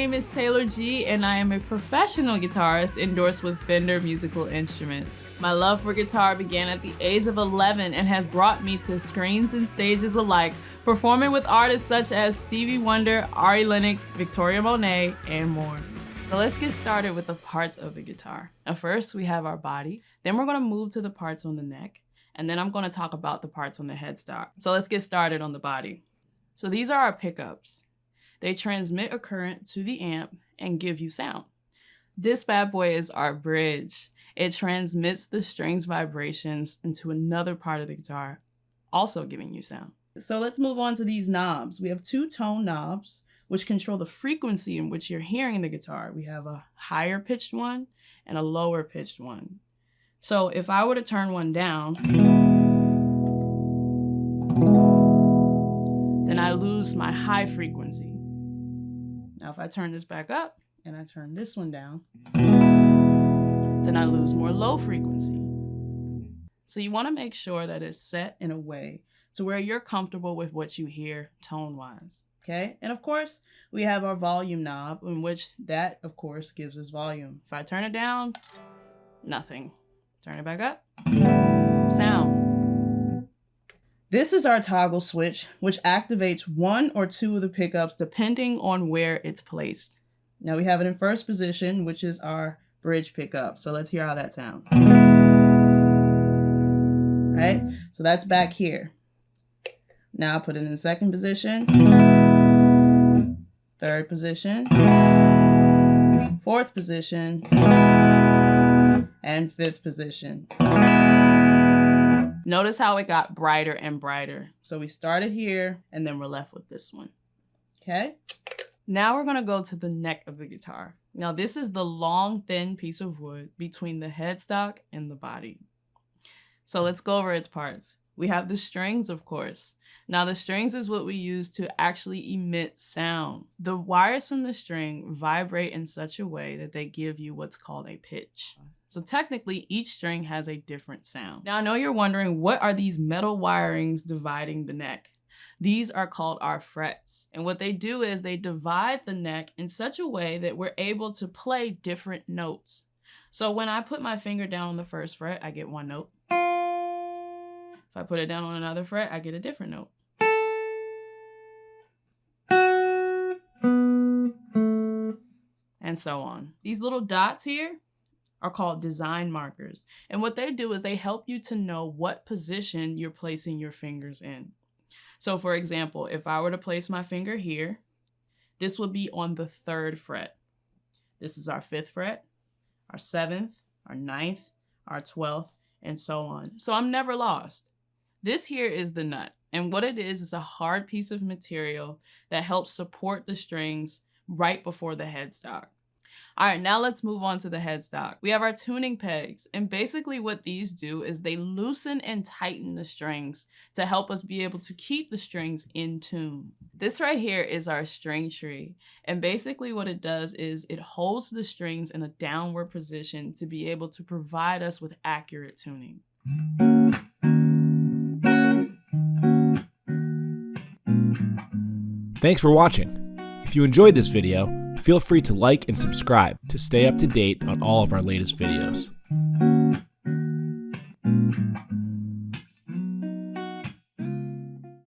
name is Taylor G, and I am a professional guitarist endorsed with Fender Musical Instruments. My love for guitar began at the age of 11 and has brought me to screens and stages alike, performing with artists such as Stevie Wonder, Ari Lennox, Victoria Monet, and more. So let's get started with the parts of the guitar. Now first we have our body, then we're going to move to the parts on the neck, and then I'm going to talk about the parts on the headstock. So let's get started on the body. So these are our pickups. They transmit a current to the amp and give you sound. This bad boy is our bridge. It transmits the strings vibrations into another part of the guitar, also giving you sound. So let's move on to these knobs. We have two tone knobs, which control the frequency in which you're hearing the guitar. We have a higher pitched one and a lower pitched one. So if I were to turn one down, then I lose my high frequency. Now, if I turn this back up and I turn this one down, then I lose more low frequency. So you want to make sure that it's set in a way to where you're comfortable with what you hear tone-wise, okay? And of course, we have our volume knob, in which that, of course, gives us volume. If I turn it down, nothing. Turn it back up, sound. This is our toggle switch, which activates one or two of the pickups depending on where it's placed. Now we have it in first position, which is our bridge pickup. So let's hear how that sounds. Right? So that's back here. Now I'll put it in second position, third position, fourth position, and fifth position. Notice how it got brighter and brighter. So we started here and then we're left with this one, okay? Now we're gonna go to the neck of the guitar. Now this is the long, thin piece of wood between the headstock and the body. So let's go over its parts. We have the strings, of course. Now the strings is what we use to actually emit sound. The wires from the string vibrate in such a way that they give you what's called a pitch. So technically, each string has a different sound. Now I know you're wondering, what are these metal wirings dividing the neck? These are called our frets. And what they do is they divide the neck in such a way that we're able to play different notes. So when I put my finger down on the first fret, I get one note. If I put it down on another fret, I get a different note. And so on. These little dots here are called design markers. And what they do is they help you to know what position you're placing your fingers in. So for example, if I were to place my finger here, this would be on the third fret. This is our fifth fret, our seventh, our ninth, our 12th, and so on. So I'm never lost. This here is the nut. And what it is a hard piece of material that helps support the strings right before the headstock. All right, now let's move on to the headstock. We have our tuning pegs, and basically what these do is they loosen and tighten the strings to help us be able to keep the strings in tune. This right here is our string tree, and basically what it does is it holds the strings in a downward position to be able to provide us with accurate tuning. Thanks for watching. If you enjoyed this video, feel free to like and subscribe to stay up to date on all of our latest videos.